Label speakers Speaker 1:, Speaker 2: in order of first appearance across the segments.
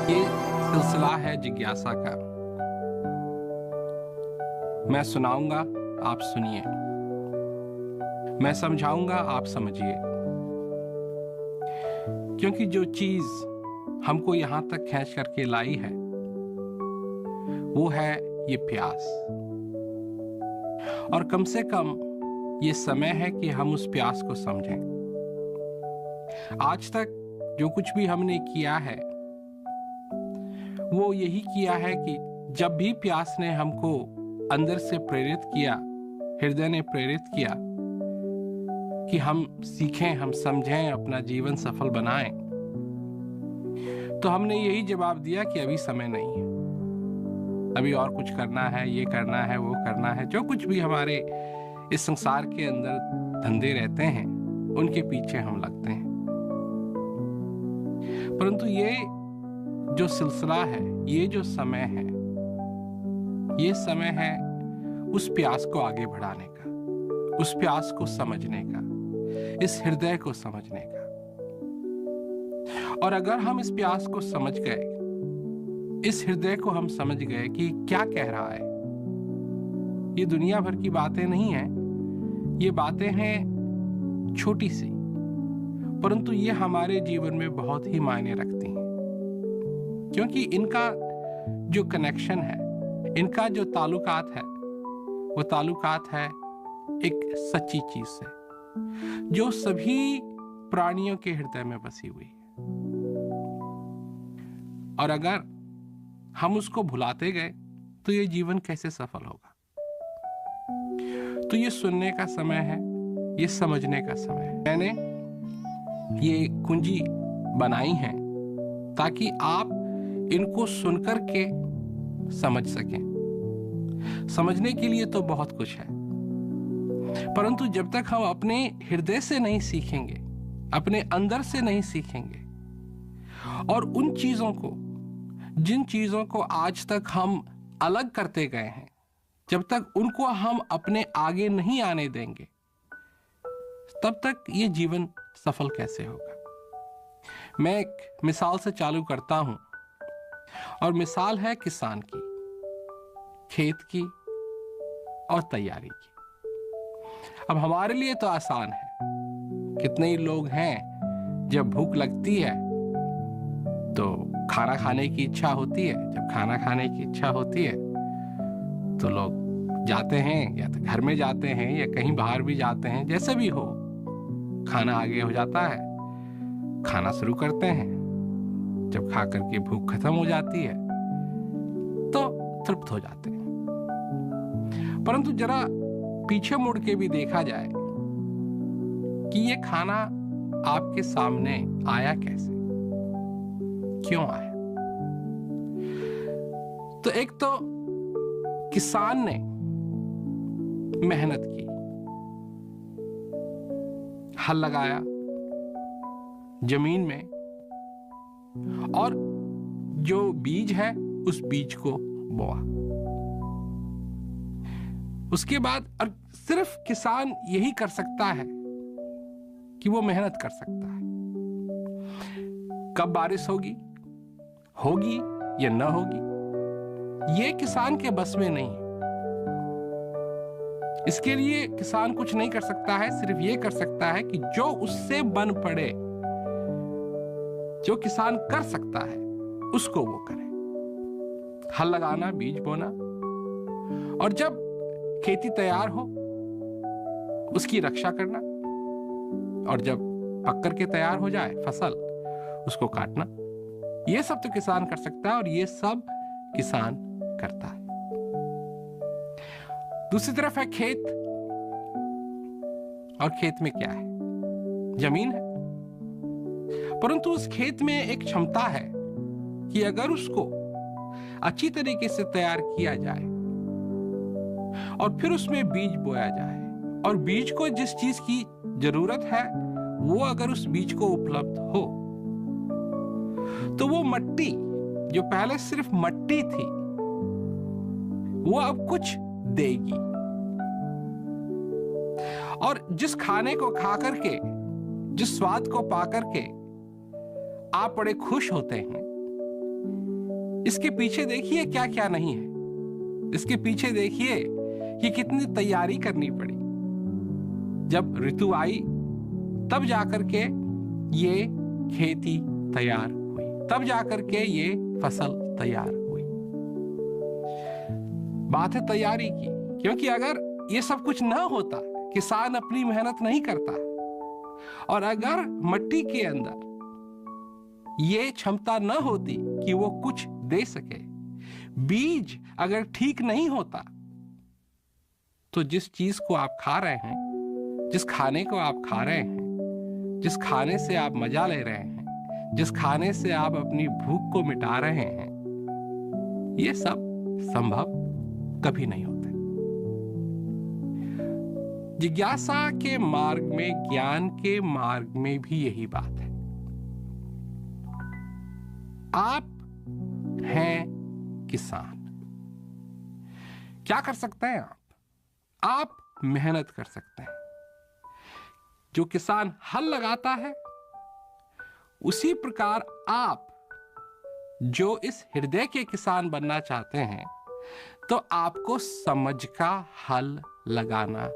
Speaker 1: ये सिलसिला है जिज्ञासा का। मैं सुनाऊंगा, आप सुनिए। मैं समझाऊंगा, आप समझिए। क्योंकि जो चीज हमको यहां तक खींच करके लाई है वो है ये प्यास। और कम से कम ये समय है कि हम उस प्यास को समझें। आज तक जो कुछ भी हमने किया है वो यही किया है कि जब भी प्यास ने हमको अंदर से प्रेरित किया, हृदय ने प्रेरित किया कि हम सीखें, हम समझें, अपना जीवन सफल बनाएं, तो हमने यही जवाब दिया कि अभी समय नहीं है, अभी और कुछ करना है, ये करना है, वो करना है। जो कुछ भी हमारे इस संसार के अंदर धंधे रहते हैं उनके पीछे हम लगते हैं। परंतु ये जो सिलसिला है, ये जो समय है, ये समय है उस प्यास को आगे बढ़ाने का, उस प्यास को समझने का, इस हृदय को समझने का। और अगर हम इस प्यास को समझ गए, इस हृदय को हम समझ गए कि क्या कह रहा है, ये दुनिया भर की बातें नहीं हैं, ये बातें हैं छोटी सी, परंतु ये हमारे जीवन में बहुत ही मायने रखती हैं। क्योंकि इनका जो कनेक्शन है, इनका जो ताल्लुकात है, वो ताल्लुकात है एक सच्ची चीज से जो सभी प्राणियों के हृदय में बसी हुई है। और अगर हम उसको भुलाते गए तो ये जीवन कैसे सफल होगा। तो ये सुनने का समय है, ये समझने का समय है। मैंने ये कुंजी बनाई है ताकि आप इनको सुनकर के समझ सकें। समझने के लिए तो बहुत कुछ है, परंतु जब तक हम अपने हृदय से नहीं सीखेंगे, अपने अंदर से नहीं सीखेंगे, और उन चीजों को, जिन चीजों को आज तक हम अलग करते गए हैं, जब तक उनको हम अपने आगे नहीं आने देंगे, तब तक ये जीवन सफल कैसे होगा। मैं एक मिसाल से चालू करता हूं, और मिसाल है किसान की, खेत की और तैयारी की। अब हमारे लिए तो आसान है, कितने ही लोग हैं जब भूख लगती है तो खाना खाने की इच्छा होती है। जब खाना खाने की इच्छा होती है तो लोग जाते हैं, या तो घर में जाते हैं या कहीं बाहर भी जाते हैं, जैसे भी हो, खाना आगे हो जाता है, खाना शुरू करते हैं। जब खा करके भूख खत्म हो जाती है तो तृप्त हो जाते हैं। परंतु जरा पीछे मुड़ के भी देखा जाए कि ये खाना आपके सामने आया कैसे, क्यों आया। तो एक तो किसान ने मेहनत की, हल लगाया जमीन में, और जो बीज है उस बीज को बोआ। उसके बाद और सिर्फ किसान यही कर सकता है कि वो मेहनत कर सकता है। कब बारिश होगी या न होगी, ये किसान के बस में नहीं है। इसके लिए किसान कुछ नहीं कर सकता है, सिर्फ ये कर सकता है कि जो उससे बन पड़े, जो किसान कर सकता है उसको वो करे। हल लगाना, बीज बोना, और जब खेती तैयार हो उसकी रक्षा करना, और जब पक करके तैयार हो जाए फसल, उसको काटना। ये सब तो किसान कर सकता है, और ये सब किसान करता है। दूसरी तरफ है खेत, और खेत में क्या है, जमीन है। परंतु उस खेत में एक क्षमता है कि अगर उसको अच्छी तरीके से तैयार किया जाए और फिर उसमें बीज बोया जाए, और बीज को जिस चीज की जरूरत है वो अगर उस बीज को उपलब्ध हो, तो वो मट्टी जो पहले सिर्फ मट्टी थी वो अब कुछ देगी। और जिस खाने को खा करके, जिस स्वाद को पा करके आप बड़े खुश होते हैं, इसके पीछे देखिए क्या क्या नहीं है। इसके पीछे देखिए कि कितनी तैयारी करनी पड़ी। जब ऋतु आई तब जाकर के ये खेती तैयार हुई, तब जाकर के ये फसल तैयार हुई। बात है तैयारी की, क्योंकि अगर ये सब कुछ ना होता, किसान अपनी मेहनत नहीं करता, और अगर मिट्टी के अंदर ये क्षमता न होती कि वो कुछ दे सके, बीज अगर ठीक नहीं होता, तो जिस चीज को आप खा रहे हैं, जिस खाने को आप खा रहे हैं, जिस खाने से आप मजा ले रहे हैं, जिस खाने से आप अपनी भूख को मिटा रहे हैं, ये सब संभव कभी नहीं होते। जिज्ञासा के मार्ग में, ज्ञान के मार्ग में भी यही बात है। आप हैं किसान। क्या कर सकते हैं आप मेहनत कर सकते हैं। जो किसान हल लगाता है, उसी प्रकार आप जो इस हृदय के किसान बनना चाहते हैं, तो आपको समझ का हल लगाना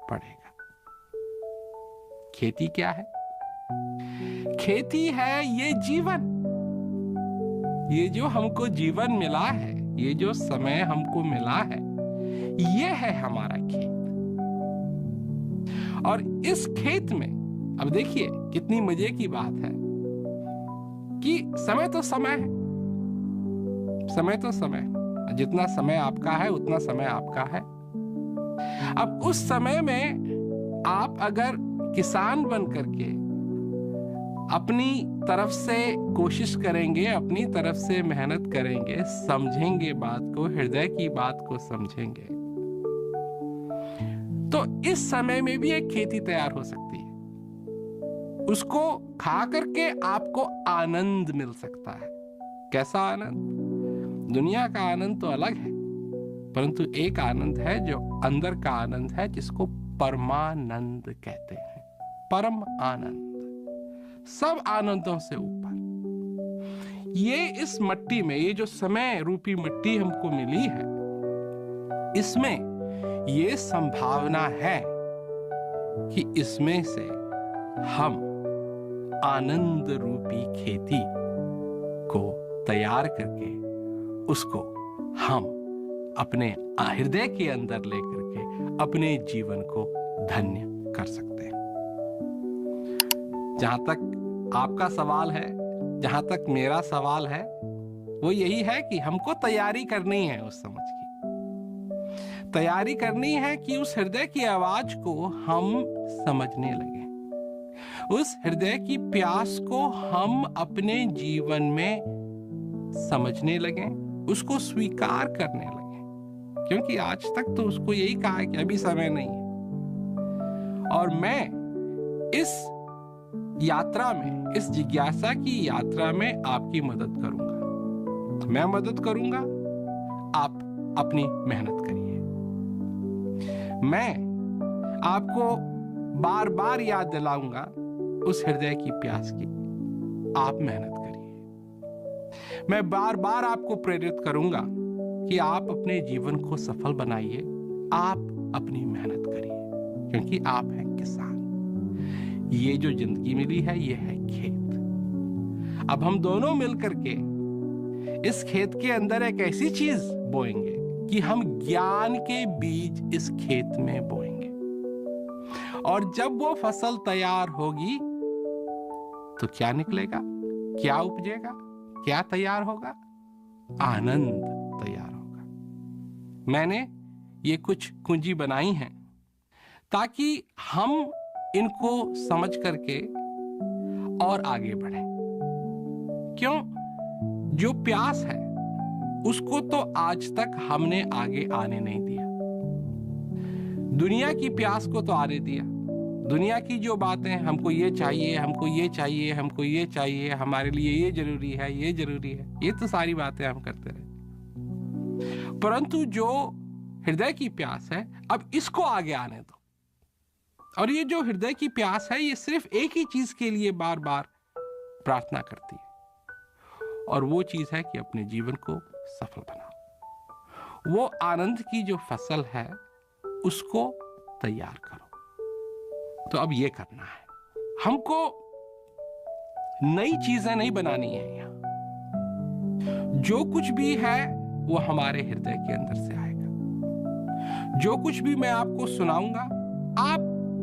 Speaker 1: पड़ेगा। खेती क्या है? खेती है ये जीवन। ये जो हमको जीवन मिला है, ये जो समय हमको मिला है, ये है हमारा खेत। और इस खेत में अब देखिए कितनी मजे की बात है कि समय तो समय है, समय तो समय, जितना समय आपका है उतना समय आपका है। अब उस समय में आप अगर किसान बन करके अपनी तरफ से कोशिश करेंगे, अपनी तरफ से मेहनत करेंगे, समझेंगे बात को, हृदय की बात को समझेंगे, तो इस समय में भी एक खेती तैयार हो सकती है। उसको खा करके आपको आनंद मिल सकता है। कैसा आनंद? दुनिया का आनंद तो अलग है, परंतु एक आनंद है जो अंदर का आनंद है, जिसको परमानंद कहते हैं। परम आनंद, सब आनंदों से ऊपर। ये इस मिट्टी में, ये जो समय रूपी मिट्टी हमको मिली है, इसमें ये संभावना है कि इसमें से हम आनंद रूपी खेती को तैयार करके उसको हम अपने हृदय के अंदर लेकर के अपने जीवन को धन्य कर सकते हैं। जहां तक आपका सवाल है, जहां तक मेरा सवाल है, वो यही है कि हमको तैयारी करनी है। उस समझ की तैयारी करनी है कि उस हृदय की आवाज को हम समझने लगे, उस हृदय की प्यास को हम अपने जीवन में समझने लगे, उसको स्वीकार करने लगे। क्योंकि आज तक तो उसको यही कहा है कि अभी समय नहीं है। और मैं इस यात्रा में, इस जिज्ञासा की यात्रा में आपकी मदद करूंगा। मैं मदद करूंगा, आप अपनी मेहनत करिए। मैं आपको बार बार याद दिलाऊंगा उस हृदय की प्यास की। आप मेहनत करिए। मैं बार बार आपको प्रेरित करूंगा कि आप अपने जीवन को सफल बनाइए, आप अपनी मेहनत करिए, क्योंकि आप हैं किसान। ये जो जिंदगी मिली है, ये है खेत। अब हम दोनों मिलकर के इस खेत के अंदर एक ऐसी चीज बोएंगे कि हम ज्ञान के बीज इस खेत में बोएंगे, और जब वो फसल तैयार होगी तो क्या निकलेगा, क्या उपजेगा, क्या तैयार होगा? आनंद तैयार होगा। मैंने ये कुछ कुंजी बनाई हैं ताकि हम इनको समझ करके और आगे बढ़ें। क्यों? जो प्यास है उसको तो आज तक हमने आगे आने नहीं दिया। दुनिया की प्यास को तो आने दिया। दुनिया की जो बातें, हमको ये चाहिए, हमको ये चाहिए, हमको ये चाहिए, हमारे लिए ये जरूरी है, ये जरूरी है, ये तो सारी बातें हम करते रहे। परंतु जो हृदय की प्यास है, अब इसको आगे आने दो। और ये जो हृदय की प्यास है, ये सिर्फ एक ही चीज के लिए बार बार प्रार्थना करती है, और वो चीज है कि अपने जीवन को सफल बनाओ। वो आनंद की जो फसल है उसको तैयार करो। तो अब ये करना है, हमको नई चीजें नहीं बनानी है। यहाँ जो कुछ भी है वो हमारे हृदय के अंदर से आएगा। जो कुछ भी मैं आपको सुनाऊंगा आप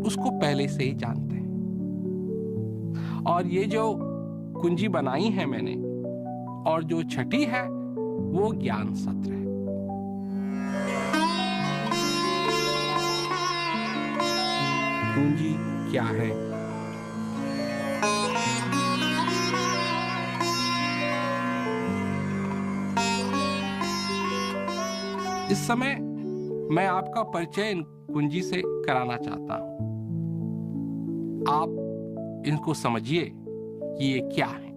Speaker 1: उसको पहले से ही जानते हैं। और ये जो कुंजी बनाई है मैंने और जो छठी है वो ज्ञान सत्र है। कुंजी क्या है? इस समय मैं आपका परिचय इन कुंजी से कराना चाहता हूं। आप इनको समझिए कि ये क्या है,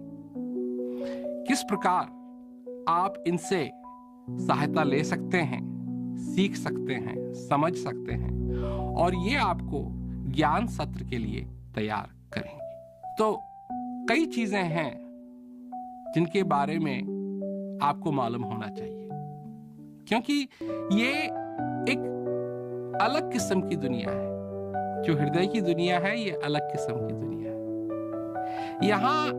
Speaker 1: किस प्रकार आप इनसे सहायता ले सकते हैं, सीख सकते हैं, समझ सकते हैं और ये आपको ज्ञान सत्र के लिए तैयार करेंगे। तो कई चीजें हैं जिनके बारे में आपको मालूम होना चाहिए, क्योंकि ये एक अलग किस्म की दुनिया है। जो हृदय की दुनिया है ये अलग किस्म की दुनिया है। यहाँ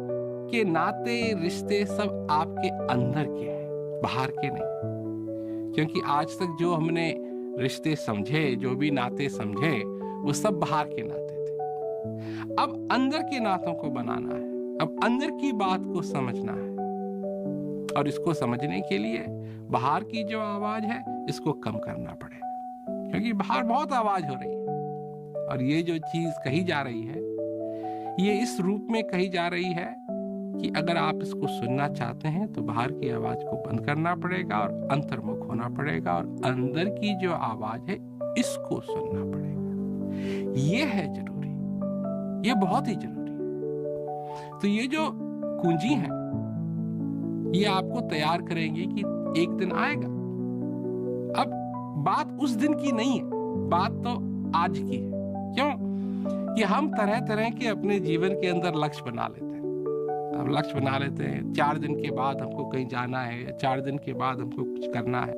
Speaker 1: के नाते रिश्ते सब आपके अंदर के हैं, बाहर के नहीं। क्योंकि आज तक जो हमने रिश्ते समझे, जो भी नाते समझे, वो सब बाहर के नाते थे। अब अंदर के नातों को बनाना है, अब अंदर की बात को समझना है। और इसको समझने के लिए बाहर की जो आवाज है इसको कम करना पड़ेगा, क्योंकि बाहर बहुत आवाज हो रही है। और ये जो चीज कही जा रही है ये इस रूप में कही जा रही है कि अगर आप इसको सुनना चाहते हैं तो बाहर की आवाज को बंद करना पड़ेगा और अंतर्मुख होना पड़ेगा और अंदर की जो आवाज है इसको सुनना पड़ेगा। ये है जरूरी, ये बहुत ही जरूरी है। तो ये जो कुंजी है ये आपको तैयार करेंगे कि एक दिन आएगा। अब बात उस दिन की नहीं है, बात तो आज की है। क्यों? कि हम तरह तरह के अपने जीवन के अंदर लक्ष्य बना लेते हैं। अब लक्ष्य बना लेते हैं 4 दिन के बाद हमको कहीं जाना है, 4 दिन के बाद हमको कुछ करना है,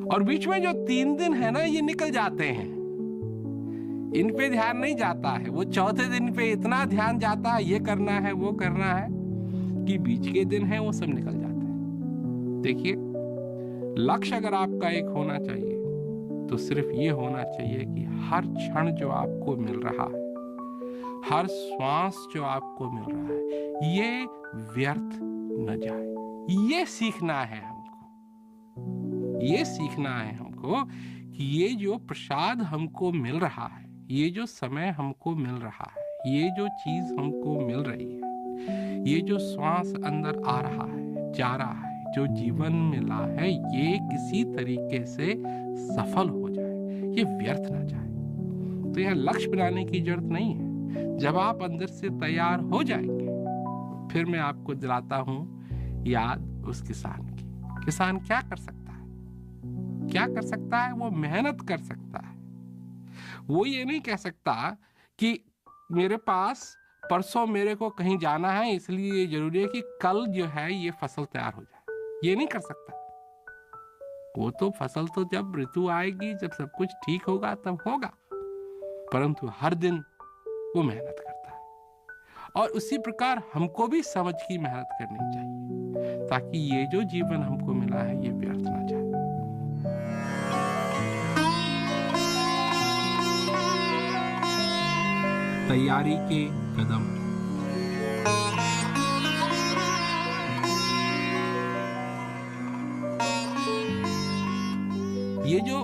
Speaker 1: और बीच में जो 3 दिन है ना ये निकल जाते हैं, इन पे ध्यान नहीं जाता है। वो चौथे दिन पे इतना ध्यान जाता है, ये करना है वो करना है, कि बीच के दिन है वो सब निकल जाते हैं। देखिए, लक्ष्य अगर आपका एक होना चाहिए तो सिर्फ ये होना चाहिए कि हर क्षण जो आपको मिल रहा है, हर श्वास जो आपको मिल रहा है, ये व्यर्थ न जाए। ये सीखना है हमको, ये सीखना है हमको कि ये जो प्रसाद हमको मिल रहा है, ये जो समय हमको मिल रहा है, ये जो चीज हमको मिल रही है, ये जो श्वास अंदर आ रहा है, जा रहा है, जो जीवन मिला है, ये किसी तरीके से सफल हो जाए, ये व्यर्थ ना जाए। तो यह लक्ष्य बनाने की जरूरत नहीं है। जब आप अंदर से तैयार हो जाएंगे, फिर मैं आपको दिलाता हूं याद उस किसान की। किसान क्या कर सकता है? क्या कर सकता है? वो मेहनत कर सकता है। वो ये नहीं कह सकता कि मेरे पास परसों मेरे को कहीं जाना है इसलिए ये जरूरी है कि कल जो है ये फसल तैयार हो जाए। ये नहीं कर सकता। वो तो फसल तो जब ऋतु आएगी, जब सब कुछ ठीक होगा तब होगा, परंतु हर दिन वो मेहनत करता है। और उसी प्रकार हमको भी समझ की मेहनत करनी चाहिए, ताकि ये जो जीवन हमको मिला है ये व्यर्थ ना जाए। तैयारी के कदम। ये जो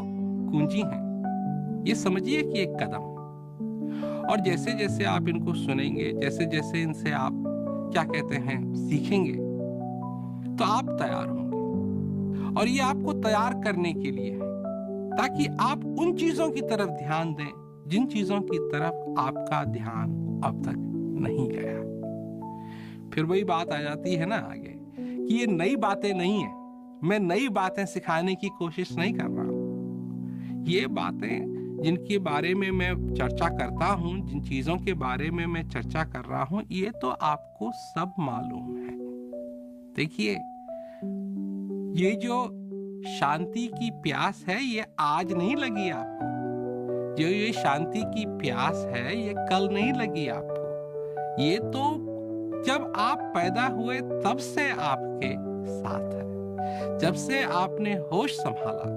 Speaker 1: कुंजी है ये समझिए कि एक कदम है, और जैसे जैसे आप इनको सुनेंगे, जैसे जैसे इनसे आप क्या कहते हैं सीखेंगे, तो आप तैयार होंगे। और ये आपको तैयार करने के लिए है, ताकि आप उन चीजों की तरफ ध्यान दें जिन चीजों की तरफ आपका ध्यान अब तक नहीं गया। फिर वही बात आ जाती है ना आगे कि ये नई बातें नहीं है, मैं नई बातें सिखाने की कोशिश नहीं कर रहा हूं। ये बातें जिनके बारे में मैं चर्चा करता हूं, जिन चीजों के बारे में मैं चर्चा कर रहा हूं, ये तो आपको सब मालूम है। देखिए, ये जो शांति की प्यास है ये आज नहीं लगी आपको, जो ये शांति की प्यास है ये कल नहीं लगी आपको, ये तो जब आप पैदा हुए तब से आपके साथ है। जब से आपने होश संभाला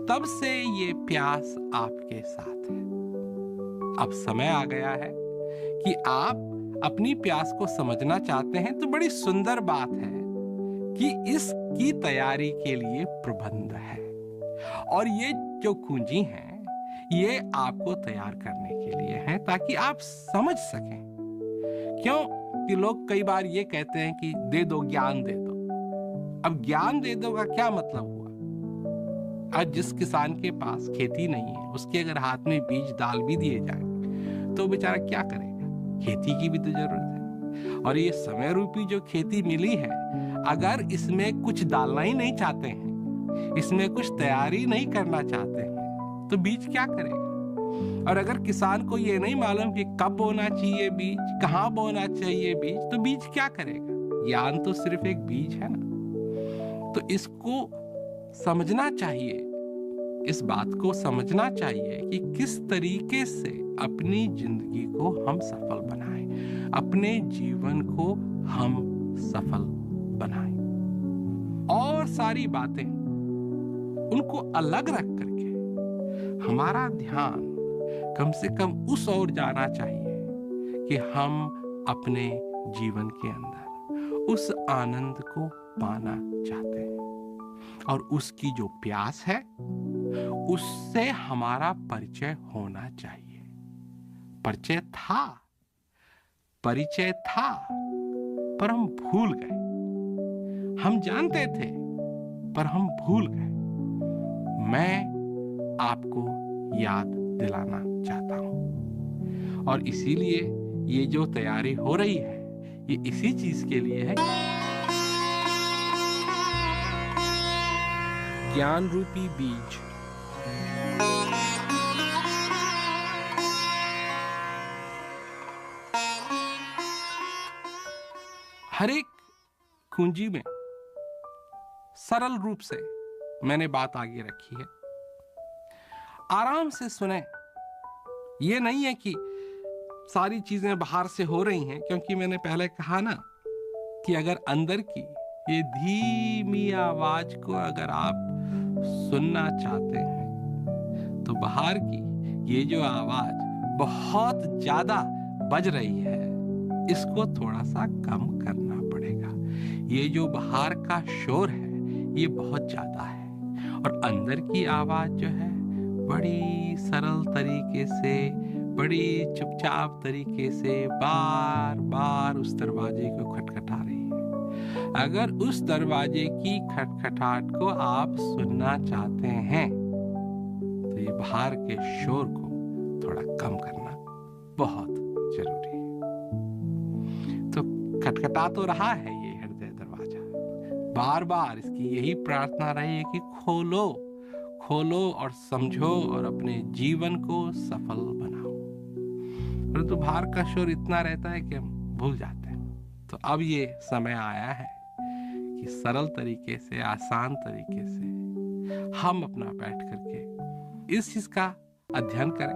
Speaker 1: तब से ये प्यास आपके साथ है। अब समय आ गया है कि आप अपनी प्यास को समझना चाहते हैं तो बड़ी सुंदर बात है कि इसकी तैयारी के लिए प्रबंध है, और ये जो कुंजी हैं ये आपको तैयार करने के लिए है ताकि आप समझ सकें। क्यों कि लोग कई बार ये कहते हैं कि दे दो, ज्ञान दे दो। अब ज्ञान दे दो का क्या मतलब हुआ? आज जिस किसान के पास खेती नहीं है उसके अगर हाथ में बीज डाल भी दिए जाए तो बेचारा क्या करेगा? खेती की भी तो जरूरत है, और ये समय रूपी जो खेती मिली है अगर इसमें कुछ डालना ही नहीं चाहते हैं, इसमें कुछ तैयारी नहीं करना चाहते हैं तो बीज क्या करेगा? और अगर किसान को ये नहीं मालूम कि कब बोना चाहिए बीज, कहाँ बोना चाहिए बीज, तो बीज क्या करेगा? ज्ञान तो सिर्फ एक बीज है ना। तो इसको समझना चाहिए, इस बात को समझना चाहिए कि किस तरीके से अपनी जिंदगी को हम सफल बनाएं, अपने जीवन को हम सफल बनाएं, और सारी बातें उनको अलग रख करके हमारा ध्यान कम से कम उस ओर जाना चाहिए कि हम अपने जीवन के अंदर उस आनंद को पाना चाहते हैं, और उसकी जो प्यास है उससे हमारा परिचय होना चाहिए। परिचय था पर हम भूल गए। हम जानते थे पर हम भूल गए। मैं आपको याद दिलाना चाहता हूं, और इसीलिए ये जो तैयारी हो रही है ये इसी चीज के लिए है। ज्ञान रूपी बीज हर एक कुंजी में सरल रूप से मैंने बात आगे रखी है। आराम से सुने। ये नहीं है कि सारी चीजें बाहर से हो रही हैं, क्योंकि मैंने पहले कहा ना कि अगर अंदर की ये धीमी आवाज को अगर आप सुनना चाहते हैं तो बाहर की ये जो आवाज बहुत ज्यादा बज रही है इसको थोड़ा सा कम करना पड़ेगा। ये जो बाहर का शोर है ये बहुत ज्यादा है, और अंदर की आवाज जो है बड़ी सरल तरीके से, बड़ी चुपचाप तरीके से बार बार उस दरवाजे को खटखटा रही है। अगर उस दरवाजे की खटखटाहट को आप सुनना चाहते हैं तो ये बाहर के शोर को थोड़ा कम करना बहुत जरूरी है। तो खटखटा तो रहा है ये हृदय दरवाजा, बार बार इसकी यही प्रार्थना रही है कि खोलो और समझो और अपने जीवन को सफल बनाओ। परंतु बाहर का शोर इतना रहता है कि हम भूल जाते हैं। तो अब ये समय आया है कि सरल तरीके से, आसान तरीके से हम अपना बैठ करके इस चीज का अध्ययन करें,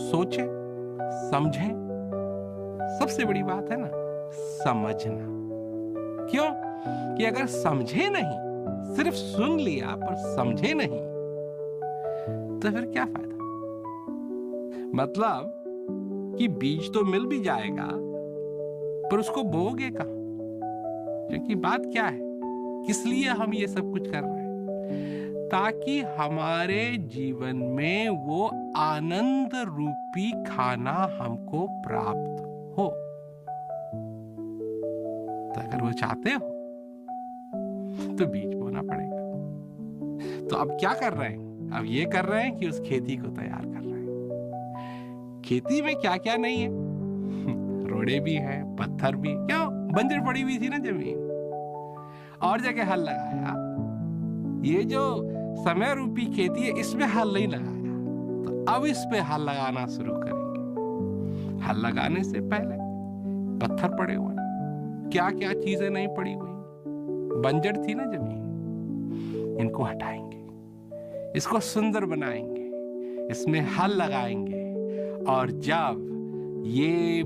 Speaker 1: सोचें, समझें। सबसे बड़ी बात है ना समझना। क्यों कि अगर समझे नहीं, सिर्फ सुन लिया पर समझे नहीं तो फिर क्या फायदा? मतलब कि बीज तो मिल भी जाएगा पर उसको बोओगे कहां? क्योंकि बात क्या है, किस लिए हम ये सब कुछ कर रहे हैं? ताकि हमारे जीवन में वो आनंद रूपी खाना हमको प्राप्त हो। तो अगर वो चाहते हो तो बीज बोना पड़ेगा। तो अब क्या कर रहे हैं? अब ये कर रहे हैं कि उस खेती को तैयार कर रहे हैं। खेती में क्या क्या नहीं है, रोड़े भी है, पत्थर भी, क्यों बंजर पड़ी हुई थी ना जमीन, और जगह हल लगाया। ये जो समय रूपी खेती है इसमें हल नहीं लगाया, तो अब इस पे हल लगाना शुरू करेंगे। हल लगाने से पहले पत्थर पड़े हुए, क्या क्या चीजें नहीं पड़ी हुई, बंजर थी ना जमीन, इनको हटाएंगे, इसको सुंदर बनाएंगे, इसमें हल लगाएंगे, और जब ये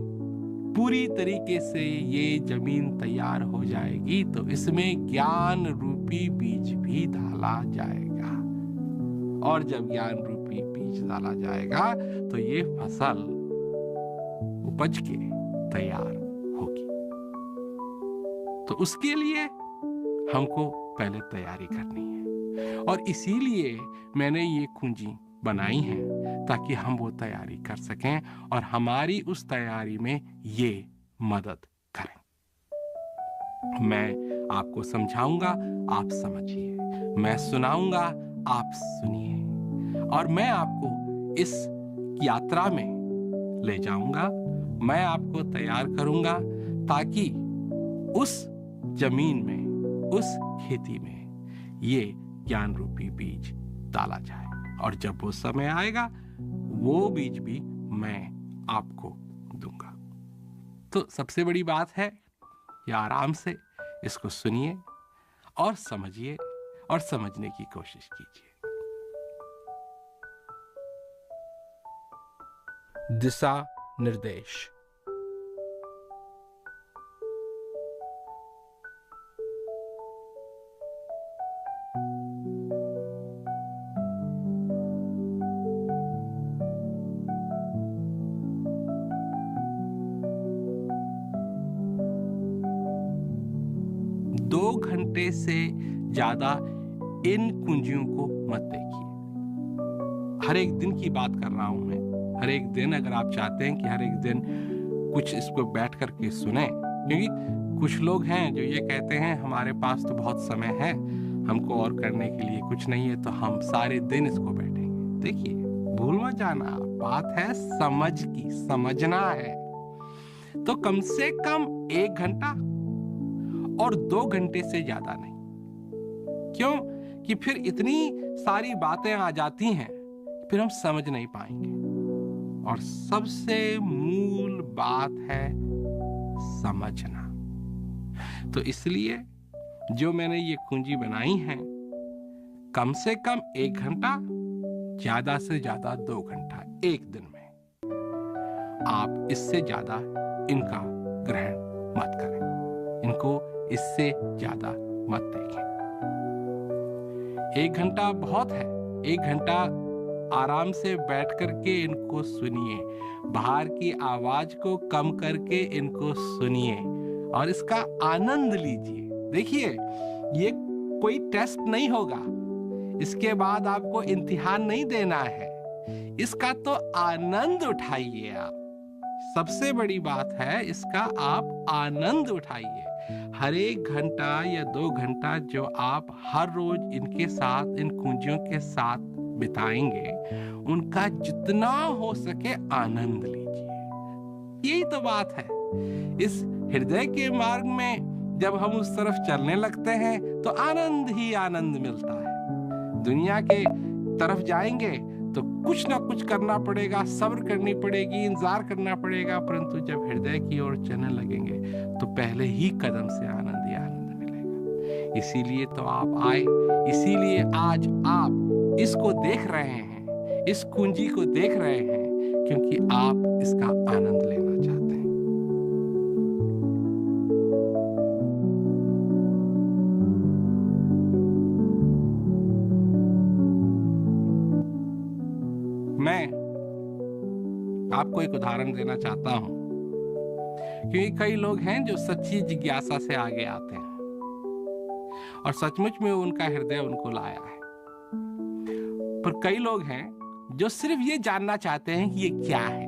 Speaker 1: पूरी तरीके से ये जमीन तैयार हो जाएगी तो इसमें ज्ञान रूपी बीज भी डाला जाएगा। और जब ज्ञान रूपी बीज डाला जाएगा तो ये फसल उपज के तैयार होगी। तो उसके लिए हमको पहले तैयारी करनी है, और इसीलिए मैंने ये कुंजी बनाई है ताकि हम वो तैयारी कर सकें और हमारी उस तैयारी में ये मदद करें। मैं आपको समझाऊंगा, आप समझिए, मैं सुनाऊंगा, आप सुनिए, और मैं आपको इस यात्रा में ले जाऊंगा, मैं आपको तैयार करूंगा ताकि उस जमीन में, उस खेती में ये ज्ञान रूपी बीज डाला जाए। और जब वो समय आएगा वो बीज भी मैं आपको दूंगा। तो सबसे बड़ी बात है कि आराम से इसको सुनिए और समझिए और समझने की कोशिश कीजिए। दिशा निर्देश। दो घंटे से ज्यादा इन कुंजियों को मत देखिए। हर एक दिन की बात कर रहा हूं मैं। हर एक दिन अगर आप चाहते हैं कि हर एक दिन कुछ इसको बैठ करके सुने, क्योंकि कुछ लोग हैं जो ये कहते हैं हमारे पास तो बहुत समय है, हमको और करने के लिए कुछ नहीं है, तो हम सारे दिन इसको बैठेंगे। देखिए, भूल मत जाना, बात है समझ की, समझना है। तो कम से कम 1 घंटा और 2 घंटे से ज्यादा नहीं। क्यों? कि फिर इतनी सारी बातें आ जाती हैं, फिर हम समझ नहीं पाएंगे। और सबसे मूल बात है समझना। तो इसलिए जो मैंने ये कुंजी बनाई है, कम से कम 1 घंटा, ज्यादा से ज्यादा 2 घंटा एक दिन में। आप इससे ज्यादा इनका ग्रहण मत करें, इनको इससे ज्यादा मत देखें। 1 घंटा बहुत है। 1 घंटा आराम से बैठ करके इनको सुनिए, बाहर की आवाज को कम करके इनको सुनिए और इसका आनंद लीजिए। देखिए, ये कोई टेस्ट नहीं होगा, इसके बाद आपको इम्तिहान नहीं देना है, इसका तो आनंद उठाइए आप। सबसे बड़ी बात है, इसका आप आनंद उठाइए। हर 1 घंटा या 2 घंटा जो आप हर रोज इनके साथ, इन कुंजियों के साथ बिताएंगे, उनका जितना हो सके आनंद लीजिए। यही तो बात है। इस हृदय के मार्ग में जब हम उस तरफ चलने लगते हैं तो आनंद ही आनंद मिलता है। दुनिया के तरफ जाएंगे तो कुछ ना कुछ करना पड़ेगा, सब्र करनी पड़ेगी, इंतजार करना पड़ेगा, परंतु जब हृदय की ओर चलने लगेंगे तो पहले ही कदम से आनंद ही आनंद मिलेगा। इसीलिए तो आप आए, इसीलिए आज आप इसको देख रहे हैं, इस कुंजी को देख रहे हैं, क्योंकि आप इसका आनंद लेना चाहते हैं। मैं आपको एक उदाहरण देना चाहता हूं, क्योंकि कई लोग हैं जो सच्ची जिज्ञासा से आगे आते हैं और सचमुच में उनका हृदय उनको लाया है। पर कई लोग हैं जो सिर्फ ये जानना चाहते हैं कि ये क्या है।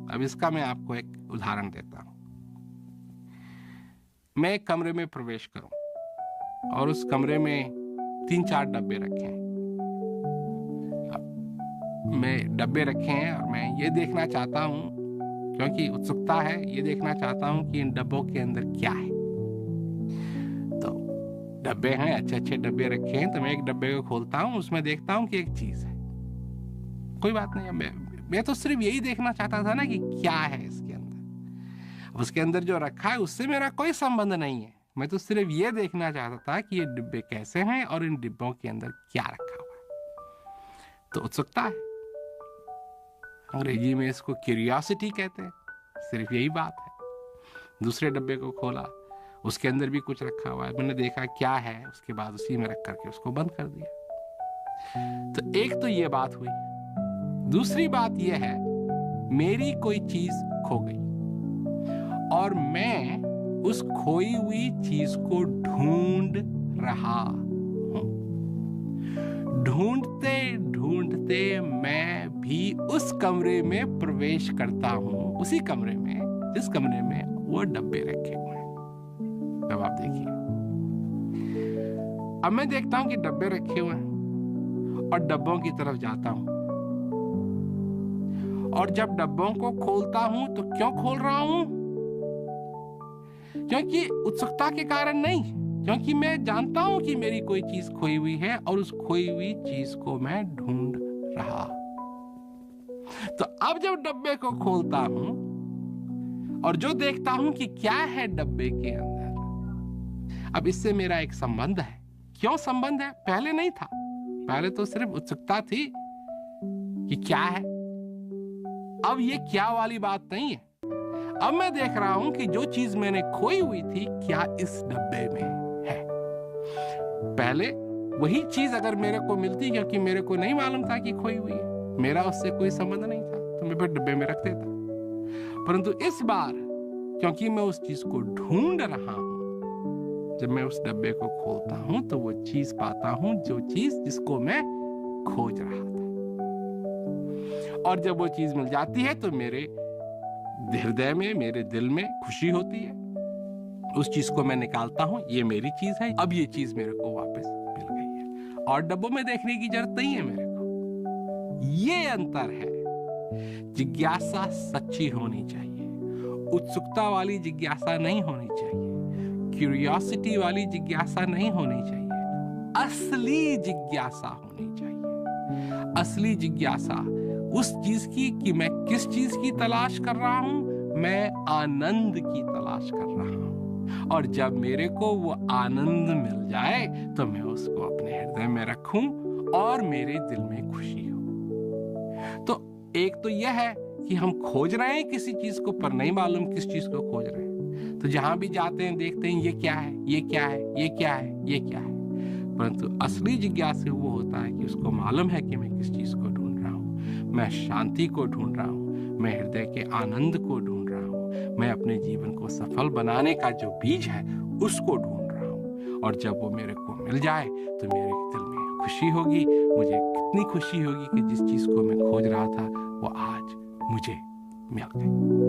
Speaker 1: अब इसका मैं आपको एक उदाहरण देता हूं। मैं एक कमरे में प्रवेश करूं और उस कमरे में 3-4 डब्बे रखे हैं। मैं डब्बे रखे हैं और मैं ये देखना चाहता हूं, क्योंकि उत्सुकता है, ये देखना चाहता हूं कि इन डब्बों के अंदर क्या है। तो डब्बे हैं, अच्छे अच्छे डब्बे रखे हैं, तो मैं एक डब्बे को खोलता हूं, उसमें देखता हूं कि एक चीज है। कोई बात नहीं, मैं तो सिर्फ यही देखना चाहता था ना कि क्या है इसके अंदर। उसके अंदर जो रखा है उससे मेरा कोई संबंध नहीं है। मैं तो सिर्फ ये देखना चाहता था कि ये डिब्बे कैसे हैं और इन डिब्बों के अंदर क्या रखा हुआ है। तो उत्सुकता है, अंग्रेजी में इसको क्यूरियोसिटी कहते हैं। सिर्फ यही बात है। दूसरे डब्बे को खोला, उसके अंदर भी कुछ रखा हुआ है, मैंने देखा क्या है, उसके बाद उसी में रख करके उसको बंद कर दिया। तो एक तो ये बात हुई। दूसरी बात यह है, मेरी कोई चीज खो गई और मैं उस खोई हुई चीज को ढूंढ रहा हूं। ढूंढते ढूंढते मैं भी उस कमरे में प्रवेश करता हूं, उसी कमरे में जिस कमरे में वो डब्बे रखे हुए हैं। अब आप देखिए, अब मैं देखता हूं कि डब्बे रखे हुए हैं और डब्बों की तरफ जाता हूं। और जब डब्बों को खोलता हूं तो क्यों खोल रहा हूं? क्योंकि उत्सुकता के कारण नहीं, क्योंकि मैं जानता हूं कि मेरी कोई चीज खोई हुई है और उस खोई हुई चीज को मैं ढूंढ रहा। तो अब जब डब्बे को खोलता हूं और जो देखता हूं कि क्या है डब्बे के अंदर, अब इससे मेरा एक संबंध है। क्यों संबंध है? पहले नहीं था। पहले तो सिर्फ उत्सुकता थी कि क्या है। अब ये क्या वाली बात नहीं है। अब मैं देख रहा हूं कि जो चीज मैंने खोई हुई थी, क्या इस डब्बे में है। पहले वही चीज अगर मेरे को मिलती, क्योंकि मेरे को नहीं मालूम था कि खोई हुई है, मेरा उससे कोई संबंध नहीं था, तो मैं फिर डब्बे में रख देता। परंतु इस बार क्योंकि मैं उस चीज को ढूंढ रहा हूं, जब मैं उस डब्बे को खोलता हूं तो वो चीज पाता हूं, जो चीज जिसको मैं खोज रहा था। और जब वो चीज मिल जाती है तो मेरे हृदय में, मेरे दिल में खुशी होती है। उस चीज को मैं निकालता हूं, ये मेरी चीज है, अब ये चीज मेरे को वापस मिल गई है और डब्बों में देखने की जरूरत नहीं है मेरे को। ये अंतर है। जिज्ञासा सच्ची होनी चाहिए, उत्सुकता वाली जिज्ञासा नहीं होनी चाहिए, क्यूरियोसिटी वाली जिज्ञासा नहीं होनी चाहिए, असली जिज्ञासा होनी चाहिए। असली जिज्ञासा उस चीज की कि मैं किस चीज की तलाश कर रहा हूं, मैं आनंद की तलाश कर रहा हूं। और जब मेरे को वो आनंद मिल जाए तो मैं उसको अपने हृदय में रखूं और मेरे दिल में खुशी हो। तो एक तो यह है कि हम खोज रहे हैं किसी चीज को, पर नहीं मालूम किस चीज को खोज रहे हैं। तो जहां भी जाते हैं देखते हैं ये क्या है, ये क्या है, ये क्या है, ये क्या है। परंतु असली जिज्ञासा वो होता है कि उसको मालूम है कि मैं किस चीज को ढूंढ रहा हूं। मैं शांति को ढूंढ रहा हूं, मैं हृदय के आनंद को ढूंढ रहा हूं, मैं अपने जीवन को सफल बनाने का जो बीज है उसको ढूंढ रहा हूं। और जब वो मेरे को मिल जाए तो मेरे दिल में खुशी होगी। मुझे कितनी खुशी होगी कि जिस चीज को मैं खोज रहा था वो आज मुझे मिल गई।